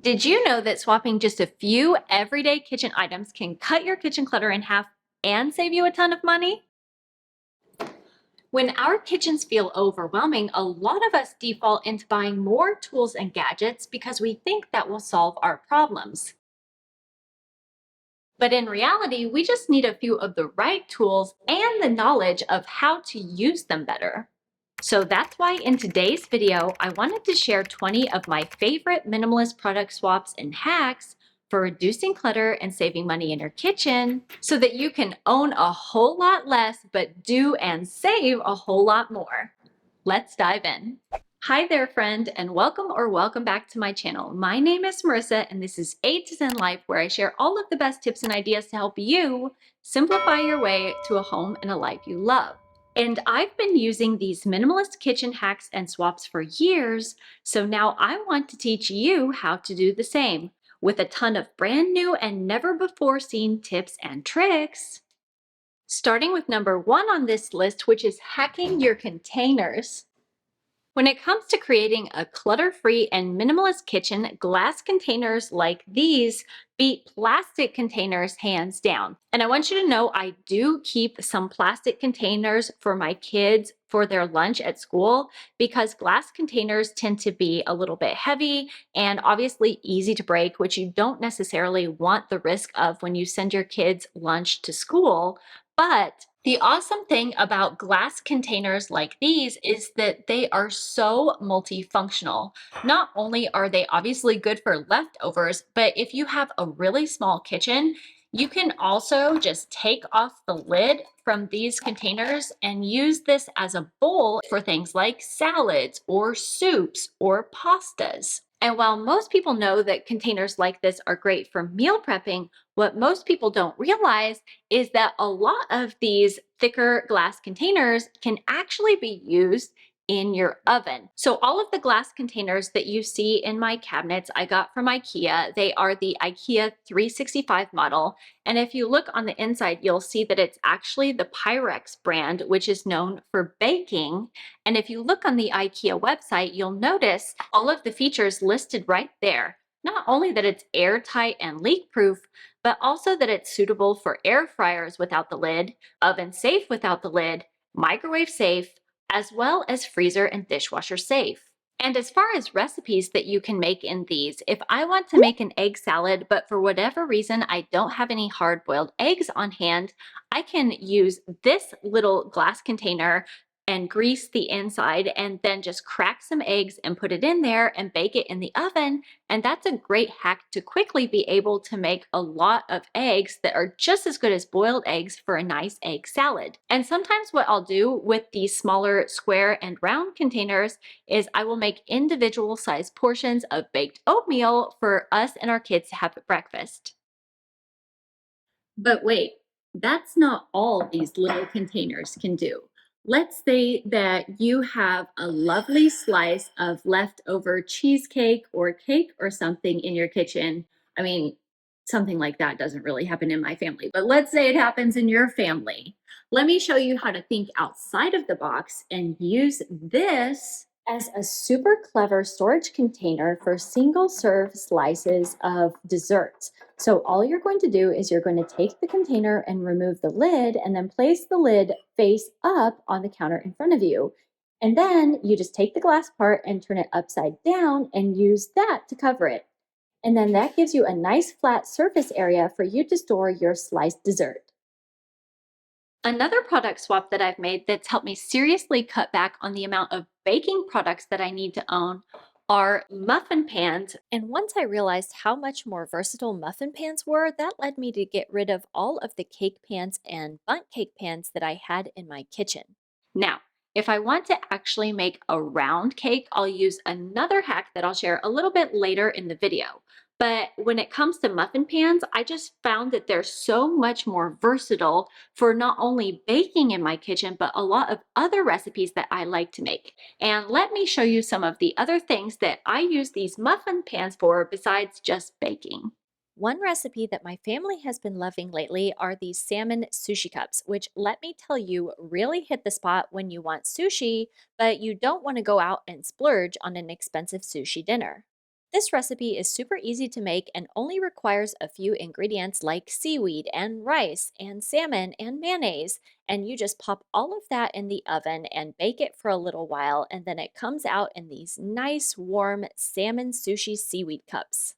Did you know that swapping just a few everyday kitchen items can cut your kitchen clutter in half and save you a ton of money? When our kitchens feel overwhelming, a lot of us default into buying more tools and gadgets because we think that will solve our problems. But in reality, we just need a few of the right tools and the knowledge of how to use them better. So that's why in today's video, I wanted to share 20 of my favorite minimalist product swaps and hacks for reducing clutter and saving money in your kitchen so that you can own a whole lot less, but do and save a whole lot more. Let's dive in. Hi there, friend, and welcome back to my channel. My name is Marissa, and this is A to Zen Life, where I share all of the best tips and ideas to help you simplify your way to a home and a life you love. And I've been using these minimalist kitchen hacks and swaps for years, so now I want to teach you how to do the same with a ton of brand new and never before seen tips and tricks. Starting with number 1 on this list, which is hacking your containers. When it comes to creating a clutter-free and minimalist kitchen, glass containers like these beat plastic containers hands down. And I want you to know I do keep some plastic containers for my kids for their lunch at school because glass containers tend to be a little bit heavy and obviously easy to break, which you don't necessarily want the risk of when you send your kids lunch to school. But the awesome thing about glass containers like these is that they are so multifunctional. Not only are they obviously good for leftovers, but if you have a really small kitchen, you can also just take off the lid from these containers and use this as a bowl for things like salads or soups or pastas. And while most people know that containers like this are great for meal prepping, what most people don't realize is that a lot of these thicker glass containers can actually be used in your oven. So all of the glass containers that you see in my cabinets I got from IKEA. They are the IKEA 365 model. And if you look on the inside, you'll see that it's actually the Pyrex brand, which is known for baking. And if you look on the IKEA website, you'll notice all of the features listed right there. Not only that it's airtight and leak-proof, but also that it's suitable for air fryers without the lid, oven safe without the lid, microwave safe, as well as freezer and dishwasher safe. And as far as recipes that you can make in these, if I want to make an egg salad, but for whatever reason I don't have any hard-boiled eggs on hand, I can use this little glass container and grease the inside and then just crack some eggs and put it in there and bake it in the oven. And that's a great hack to quickly be able to make a lot of eggs that are just as good as boiled eggs for a nice egg salad. And sometimes what I'll do with these smaller square and round containers is I will make individual sized portions of baked oatmeal for us and our kids to have at breakfast. But wait, that's not all these little containers can do. Let's say that you have a lovely slice of leftover cheesecake or cake or something in your kitchen. I mean, something like that doesn't really happen in my family, but let's say it happens in your family. Let me show you how to think outside of the box and use this as a super clever storage container for single serve slices of desserts. So all you're going to do is you're going to take the container and remove the lid and then place the lid face up on the counter in front of you. And then you just take the glass part and turn it upside down and use that to cover it. And then that gives you a nice flat surface area for you to store your sliced dessert. Another product swap that I've made that's helped me seriously cut back on the amount of baking products that I need to own are muffin pans. And once I realized how much more versatile muffin pans were, that led me to get rid of all of the cake pans and bundt cake pans that I had in my kitchen. Now, if I want to actually make a round cake, I'll use another hack that I'll share a little bit later in the video. But when it comes to muffin pans, I just found that they're so much more versatile for not only baking in my kitchen, but a lot of other recipes that I like to make. And let me show you some of the other things that I use these muffin pans for besides just baking. One recipe that my family has been loving lately are these salmon sushi cups, which let me tell you really hit the spot when you want sushi, but you don't want to go out and splurge on an expensive sushi dinner. This recipe is super easy to make and only requires a few ingredients like seaweed and rice and salmon and mayonnaise. And you just pop all of that in the oven and bake it for a little while. And then it comes out in these nice, warm salmon sushi seaweed cups.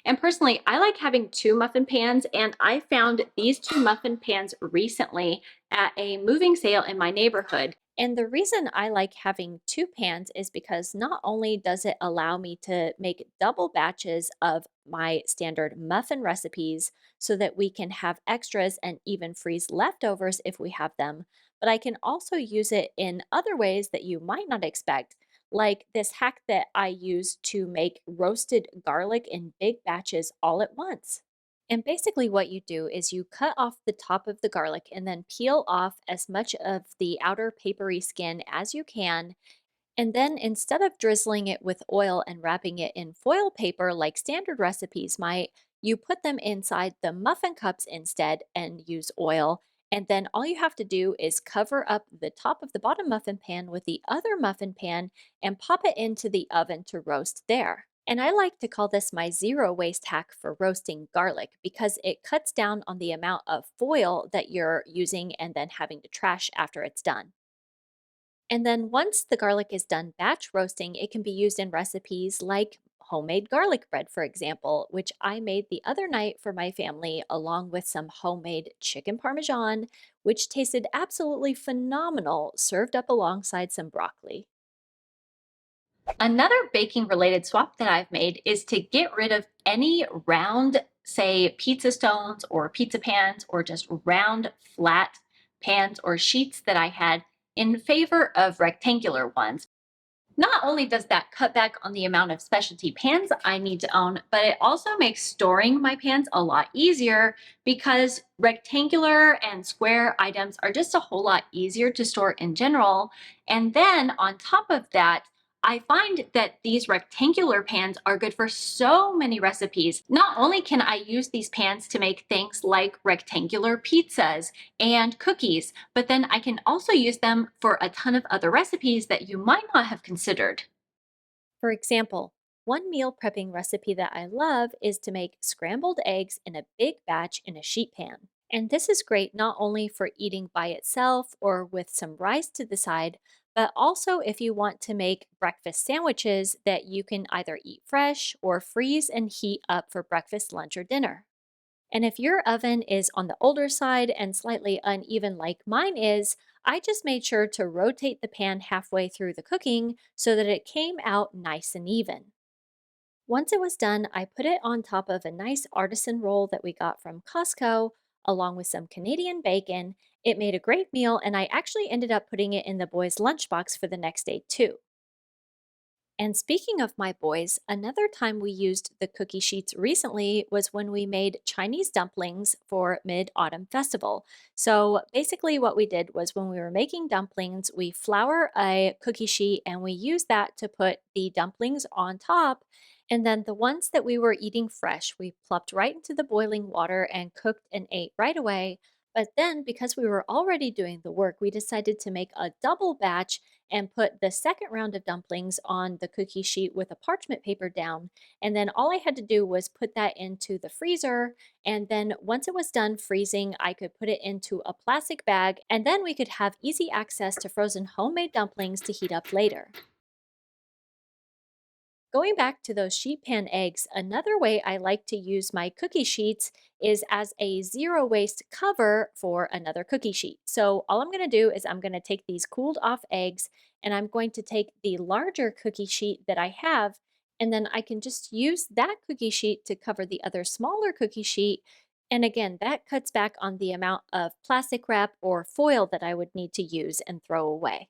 And personally, I like having two muffin pans, and I found these two muffin pans recently at a moving sale in my neighborhood. And the reason I like having two pans is because not only does it allow me to make double batches of my standard muffin recipes so that we can have extras and even freeze leftovers if we have them, but I can also use it in other ways that you might not expect. Like this hack that I use to make roasted garlic in big batches all at once. And basically, what you do is you cut off the top of the garlic and then peel off as much of the outer papery skin as you can. And then instead of drizzling it with oil and wrapping it in foil paper like standard recipes might, you put them inside the muffin cups instead and use oil. And then all you have to do is cover up the top of the bottom muffin pan with the other muffin pan and pop it into the oven to roast there. And I like to call this my zero waste hack for roasting garlic because it cuts down on the amount of foil that you're using and then having to trash after it's done. And then once the garlic is done batch roasting, it can be used in recipes like homemade garlic bread, for example, which I made the other night for my family, along with some homemade chicken parmesan, which tasted absolutely phenomenal, served up alongside some broccoli. Another baking related swap that I've made is to get rid of any round, say, pizza stones or pizza pans or just round, flat pans or sheets that I had in favor of rectangular ones. Not only does that cut back on the amount of specialty pans I need to own, but it also makes storing my pans a lot easier because rectangular and square items are just a whole lot easier to store in general. And then on top of that, I find that these rectangular pans are good for so many recipes. Not only can I use these pans to make things like rectangular pizzas and cookies, but then I can also use them for a ton of other recipes that you might not have considered. For example, one meal prepping recipe that I love is to make scrambled eggs in a big batch in a sheet pan. And this is great not only for eating by itself or with some rice to the side, but also if you want to make breakfast sandwiches that you can either eat fresh or freeze and heat up for breakfast, lunch, or dinner. And if your oven is on the older side and slightly uneven like mine is, I just made sure to rotate the pan halfway through the cooking so that it came out nice and even. Once it was done, I put it on top of a nice artisan roll that we got from Costco, along with some Canadian bacon. It made a great meal, and I actually ended up putting it in the boys' lunchbox for the next day, too. And speaking of my boys, another time we used the cookie sheets recently was when we made Chinese dumplings for Mid Autumn Festival. So basically, what we did was when we were making dumplings, we flour a cookie sheet and we used that to put the dumplings on top. And then the ones that we were eating fresh, we plopped right into the boiling water and cooked and ate right away. But then, because we were already doing the work, we decided to make a double batch and put the second round of dumplings on the cookie sheet with a parchment paper down. And then all I had to do was put that into the freezer. And then once it was done freezing, I could put it into a plastic bag. And then we could have easy access to frozen homemade dumplings to heat up later. Going back to those sheet pan eggs, another way I like to use my cookie sheets is as a zero waste cover for another cookie sheet. So all I'm going to do is I'm going to take these cooled off eggs and I'm going to take the larger cookie sheet that I have and then I can just use that cookie sheet to cover the other smaller cookie sheet. And again, that cuts back on the amount of plastic wrap or foil that I would need to use and throw away.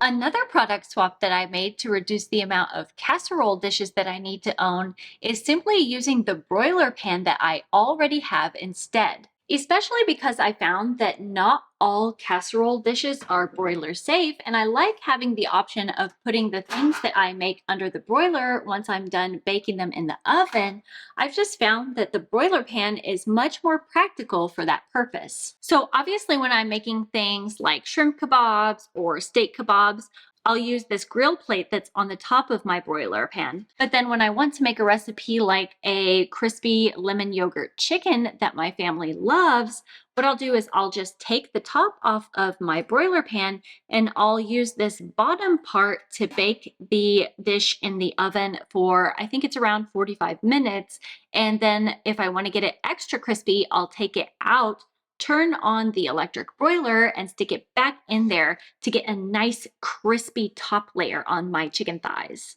Another product swap that I made to reduce the amount of casserole dishes that I need to own is simply using the broiler pan that I already have instead. Especially because I found that not all casserole dishes are broiler safe, and I like having the option of putting the things that I make under the broiler once I'm done baking them in the oven. I've just found that the broiler pan is much more practical for that purpose. So obviously when I'm making things like shrimp kebabs or steak kebabs, I'll use this grill plate that's on the top of my broiler pan. But then when I want to make a recipe like a crispy lemon yogurt chicken that my family loves, what I'll do is I'll just take the top off of my broiler pan and I'll use this bottom part to bake the dish in the oven for, I think it's around 45 minutes. And then if I want to get it extra crispy, I'll take it out, turn on the electric broiler and stick it back in there to get a nice crispy top layer on my chicken thighs.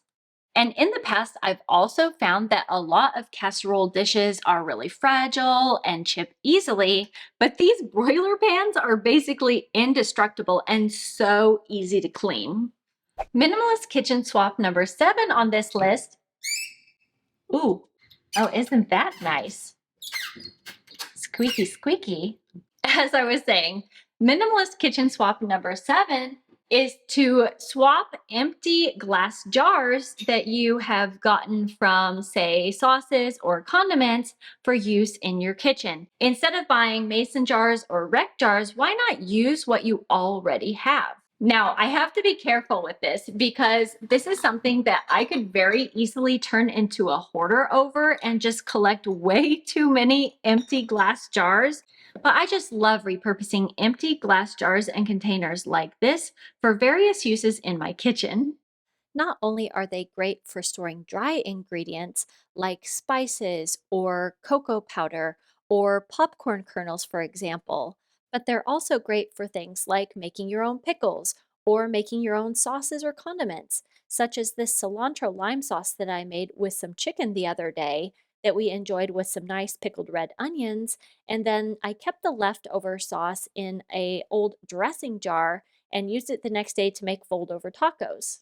And in the past, I've also found that a lot of casserole dishes are really fragile and chip easily, but these broiler pans are basically indestructible and so easy to clean. Minimalist kitchen swap number 7 on this list. Ooh, oh, isn't that nice? Squeaky, squeaky. As I was saying, minimalist kitchen swap number 7 is to swap empty glass jars that you have gotten from, say, sauces or condiments for use in your kitchen. Instead of buying mason jars or wreck jars, why not use what you already have? Now, I have to be careful with this because this is something that I could very easily turn into a hoarder over and just collect way too many empty glass jars. But I just love repurposing empty glass jars and containers like this for various uses in my kitchen. Not only are they great for storing dry ingredients like spices or cocoa powder or popcorn kernels, for example, but they're also great for things like making your own pickles or making your own sauces or condiments, such as this cilantro lime sauce that I made with some chicken the other day that we enjoyed with some nice pickled red onions. And then I kept the leftover sauce in a old dressing jar and used it the next day to make fold over tacos.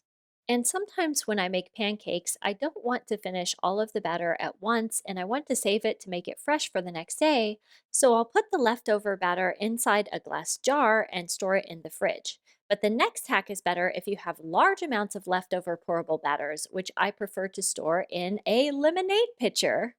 And sometimes when I make pancakes, I don't want to finish all of the batter at once and I want to save it to make it fresh for the next day. So I'll put the leftover batter inside a glass jar and store it in the fridge. But the next hack is better if you have large amounts of leftover pourable batters, which I prefer to store in a lemonade pitcher.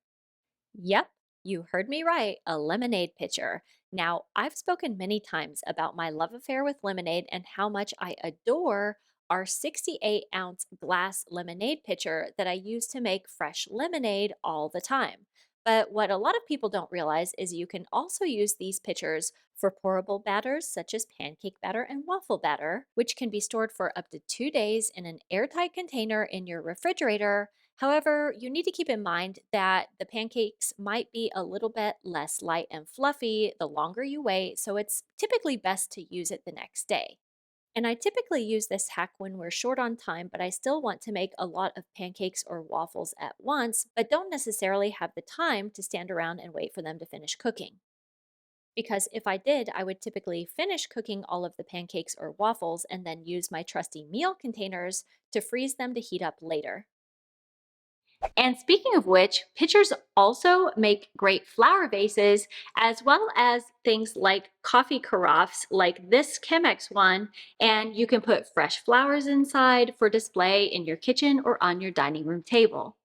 Yep, you heard me right, a lemonade pitcher. Now, I've spoken many times about my love affair with lemonade and how much I adore our 68-ounce glass lemonade pitcher that I use to make fresh lemonade all the time. But what a lot of people don't realize is you can also use these pitchers for pourable batters such as pancake batter and waffle batter, which can be stored for up to 2 days in an airtight container in your refrigerator. However, you need to keep in mind that the pancakes might be a little bit less light and fluffy the longer you wait, so it's typically best to use it the next day. And I typically use this hack when we're short on time, but I still want to make a lot of pancakes or waffles at once, but don't necessarily have the time to stand around and wait for them to finish cooking. Because if I did, I would typically finish cooking all of the pancakes or waffles and then use my trusty meal containers to freeze them to heat up later. And speaking of which, pitchers also make great flower vases, as well as things like coffee carafes, like this Chemex one. And you can put fresh flowers inside for display in your kitchen or on your dining room table.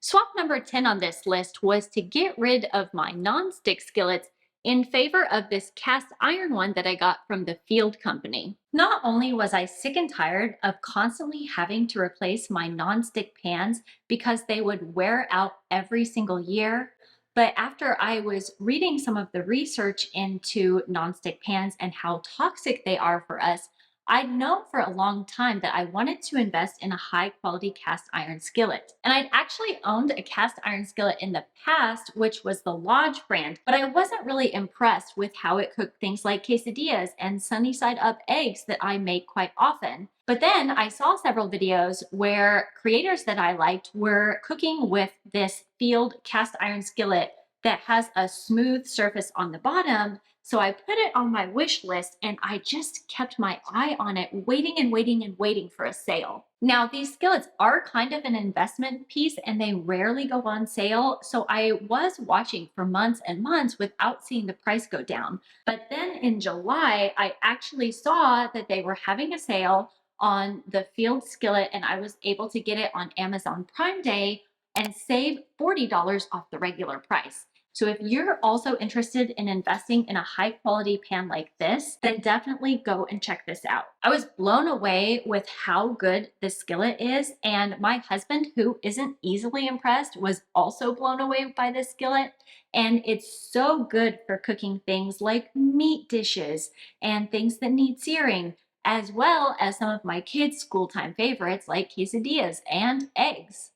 Swap number 10 on this list was to get rid of my non-stick skillets in favor of this cast iron one that I got from the Field Company. Not only was I sick and tired of constantly having to replace my non-stick pans because they would wear out every single year, but after I was reading some of the research into non-stick pans and how toxic they are for us, I'd known for a long time that I wanted to invest in a high quality cast iron skillet. And I'd actually owned a cast iron skillet in the past, which was the Lodge brand, but I wasn't really impressed with how it cooked things like quesadillas and sunny side up eggs that I make quite often. But then I saw several videos where creators that I liked were cooking with this Field cast iron skillet that has a smooth surface on the bottom. So I put it on my wish list and I just kept my eye on it, waiting and waiting and waiting for a sale. Now, these skillets are kind of an investment piece and they rarely go on sale. So I was watching for months and months without seeing the price go down. But then in July, I actually saw that they were having a sale on the Field skillet and I was able to get it on Amazon Prime Day and save $40 off the regular price. So if you're also interested in investing in a high quality pan like this, then definitely go and check this out. I was blown away with how good this skillet is, and my husband, who isn't easily impressed, was also blown away by this skillet. And it's so good for cooking things like meat dishes and things that need searing, as well as some of my kids' school time favorites like quesadillas and eggs.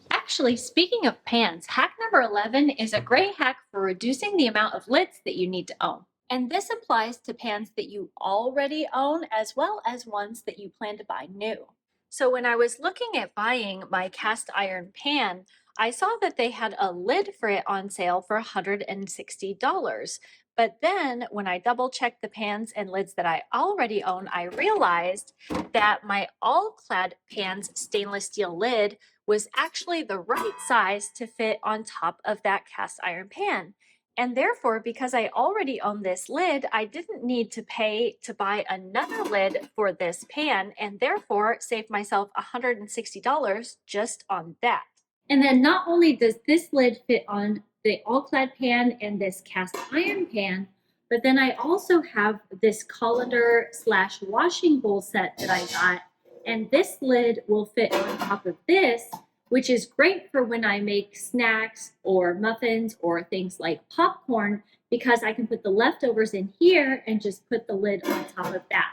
Actually, speaking of pans, hack number 11 is a great hack for reducing the amount of lids that you need to own. And this applies to pans that you already own as well as ones that you plan to buy new. So when I was looking at buying my cast iron pan, I saw that they had a lid for it on sale for $160. But then when I double checked the pans and lids that I already own, I realized that my all-clad pan's stainless steel lid was actually the right size to fit on top of that cast iron pan. And therefore, because I already own this lid, I didn't need to pay to buy another lid for this pan, and therefore save myself $160 just on that. And then not only does this lid fit on the all-clad pan and this cast iron pan, but then I also have this colander slash washing bowl set that I got, and this lid will fit on top of this, which is great for when I make snacks or muffins or things like popcorn, because I can put the leftovers in here and just put the lid on top of that.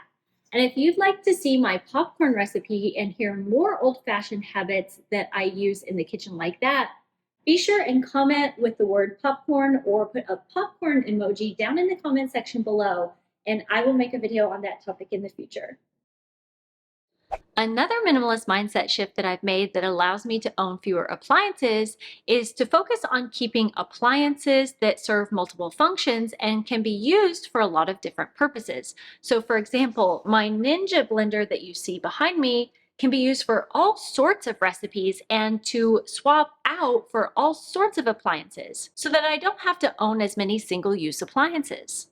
And if you'd like to see my popcorn recipe and hear more old-fashioned habits that I use in the kitchen like that, be sure and comment with the word popcorn or put a popcorn emoji down in the comment section below, and I will make a video on that topic in the future. Another minimalist mindset shift that I've made that allows me to own fewer appliances is to focus on keeping appliances that serve multiple functions and can be used for a lot of different purposes. So for example, my Ninja blender that you see behind me can be used for all sorts of recipes and to swap out for all sorts of appliances so that I don't have to own as many single-use appliances.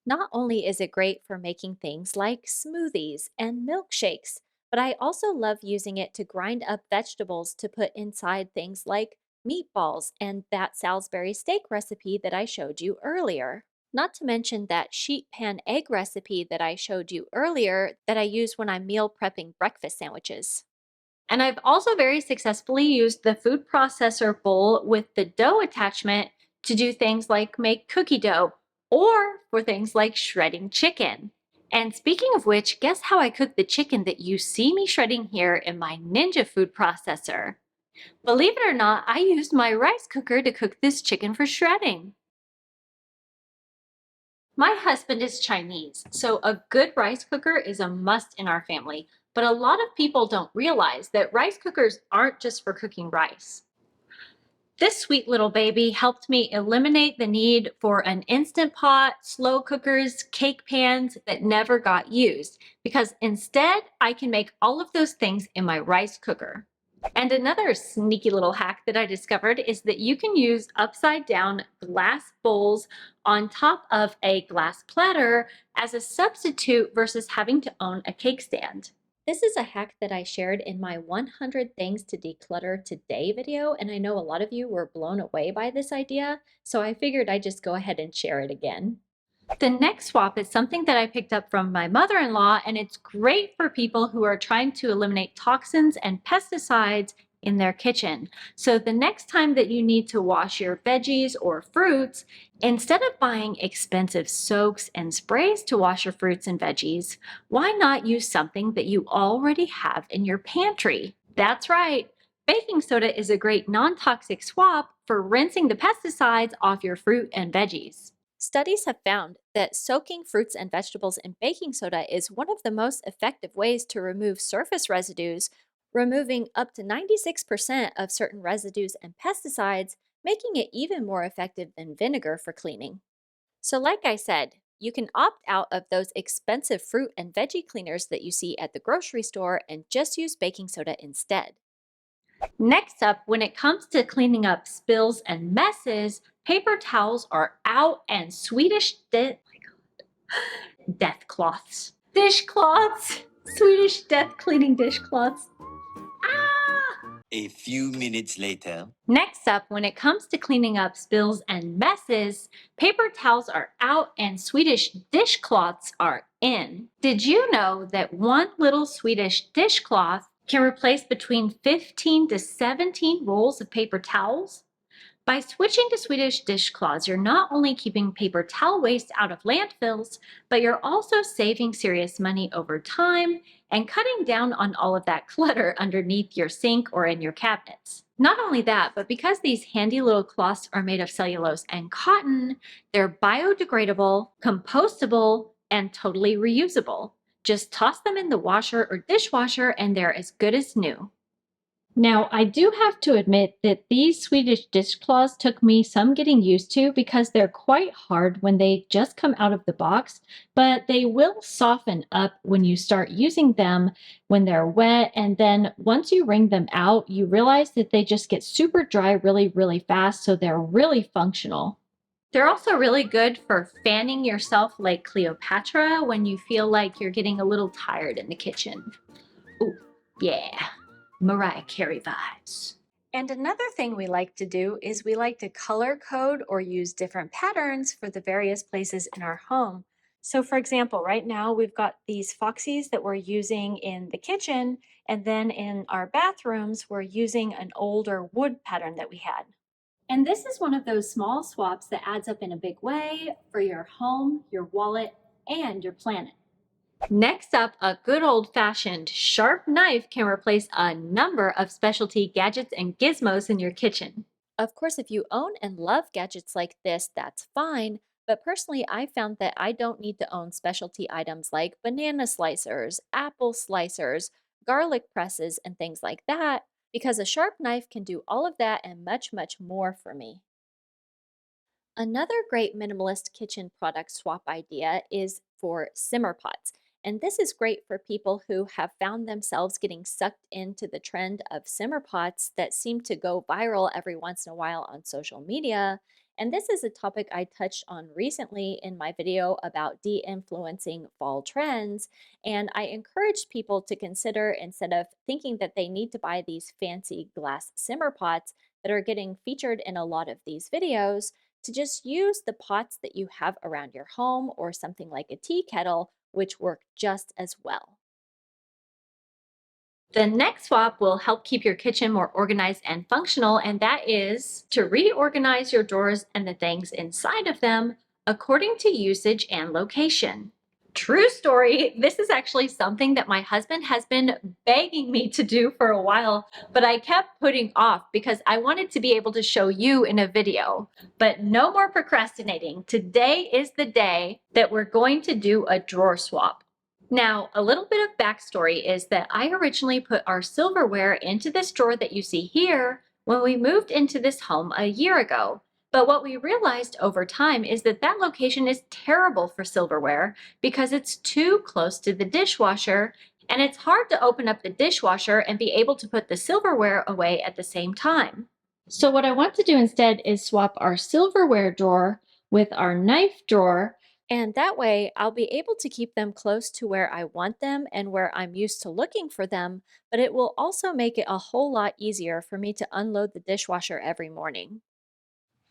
Not only is it great for making things like smoothies and milkshakes, but I also love using it to grind up vegetables to put inside things like meatballs and that Salisbury steak recipe that I showed you earlier. Not to mention that sheet pan egg recipe that I showed you earlier that I use when I'm meal prepping breakfast sandwiches. And I've also very successfully used the food processor bowl with the dough attachment to do things like make cookie dough or for things like shredding chicken. And speaking of which, guess how I cook the chicken that you see me shredding here in my Ninja food processor? Believe it or not, I used my rice cooker to cook this chicken for shredding. My husband is Chinese, so a good rice cooker is a must in our family. But a lot of people don't realize that rice cookers aren't just for cooking rice. This sweet little baby helped me eliminate the need for an Instant Pot, slow cookers, cake pans that never got used, because instead I can make all of those things in my rice cooker. And another sneaky little hack that I discovered is that you can use upside down glass bowls on top of a glass platter as a substitute versus having to own a cake stand. This is a hack that I shared in my 100 Things to Declutter Today video, and I know a lot of you were blown away by this idea, so I figured I'd just go ahead and share it again. The next swap is something that I picked up from my mother-in-law, and it's great for people who are trying to eliminate toxins and pesticides in their kitchen. So the next time that you need to wash your veggies or fruits, instead of buying expensive soaks and sprays to wash your fruits and veggies, why not use something that you already have in your pantry? That's right. Baking soda is a great non-toxic swap for rinsing the pesticides off your fruit and veggies. Studies have found that soaking fruits and vegetables in baking soda is one of the most effective ways to remove surface residues, removing up to 96% of certain residues and pesticides, making it even more effective than vinegar for cleaning. So, like I said, you can opt out of those expensive fruit and veggie cleaners that you see at the grocery store and just use baking soda instead. Next up, when it comes to cleaning up spills and messes, paper towels are out and death cloths. Dishcloths! Swedish death cleaning dishcloths. Ah! A few minutes later. Next up, when it comes to cleaning up spills and messes, paper towels are out and Swedish dishcloths are in. Did you know that one little Swedish dishcloth can replace between 15 to 17 rolls of paper towels? By switching to Swedish dishcloths, you're not only keeping paper towel waste out of landfills, but you're also saving serious money over time and cutting down on all of that clutter underneath your sink or in your cabinets. Not only that, but because these handy little cloths are made of cellulose and cotton, they're biodegradable, compostable, and totally reusable. Just toss them in the washer or dishwasher and they're as good as new. Now, I do have to admit that these Swedish dishcloths took me some getting used to because they're quite hard when they just come out of the box, but they will soften up when you start using them when they're wet. And then once you wring them out, you realize that they just get super dry really, really fast. So they're really functional. They're also really good for fanning yourself like Cleopatra when you feel like you're getting a little tired in the kitchen. Ooh, yeah. Mariah Carey vibes. And another thing we like to do is we like to color code or use different patterns for the various places in our home. So for example, right now we've got these foxies that we're using in the kitchen, and then in our bathrooms, we're using an older wood pattern that we had. And this is one of those small swaps that adds up in a big way for your home, your wallet, and your planet. Next up, a good old-fashioned sharp knife can replace a number of specialty gadgets and gizmos in your kitchen. Of course, if you own and love gadgets like this, that's fine. But personally, I found that I don't need to own specialty items like banana slicers, apple slicers, garlic presses, and things like that, because a sharp knife can do all of that and much, much more for me. Another great minimalist kitchen product swap idea is for simmer pots. And this is great for people who have found themselves getting sucked into the trend of simmer pots that seem to go viral every once in a while on social media. And this is a topic I touched on recently in my video about de influencing fall trends. And I encouraged people to consider, instead of thinking that they need to buy these fancy glass simmer pots that are getting featured in a lot of these videos, to just use the pots that you have around your home or something like a tea kettle, which work just as well. The next swap will help keep your kitchen more organized and functional, and that is to reorganize your drawers and the things inside of them according to usage and location. True story, this is actually something that my husband has been begging me to do for a while, but I kept putting off because I wanted to be able to show you in a video. But no more procrastinating. Today is the day that we're going to do a drawer swap. Now, a little bit of backstory is that I originally put our silverware into this drawer that you see here when we moved into this home a year ago. But what we realized over time is that that location is terrible for silverware because it's too close to the dishwasher, and it's hard to open up the dishwasher and be able to put the silverware away at the same time. So what I want to do instead is swap our silverware drawer with our knife drawer. And that way, I'll be able to keep them close to where I want them and where I'm used to looking for them, but it will also make it a whole lot easier for me to unload the dishwasher every morning.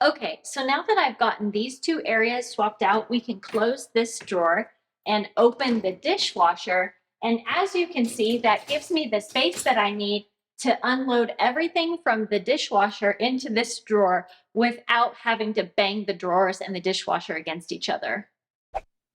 Okay, so now that I've gotten these two areas swapped out, we can close this drawer and open the dishwasher. And as you can see, that gives me the space that I need to unload everything from the dishwasher into this drawer without having to bang the drawers and the dishwasher against each other.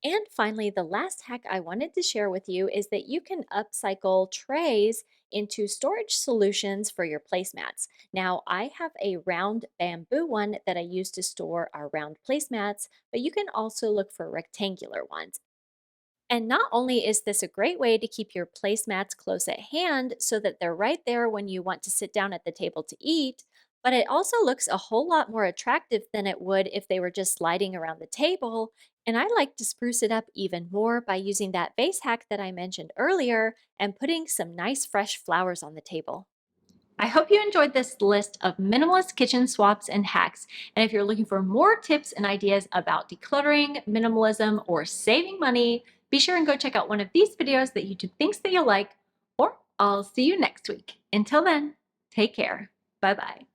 And finally, the last hack I wanted to share with you is that you can upcycle trays into storage solutions for your placemats. Now, I have a round bamboo one that I use to store our round placemats, but you can also look for rectangular ones. And not only is this a great way to keep your placemats close at hand so that they're right there when you want to sit down at the table to eat, but it also looks a whole lot more attractive than it would if they were just sliding around the table. And I like to spruce it up even more by using that vase hack that I mentioned earlier and putting some nice fresh flowers on the table. I hope you enjoyed this list of minimalist kitchen swaps and hacks. And if you're looking for more tips and ideas about decluttering, minimalism, or saving money, be sure and go check out one of these videos that YouTube thinks that you'll like, or I'll see you next week. Until then, Take care. Bye-bye.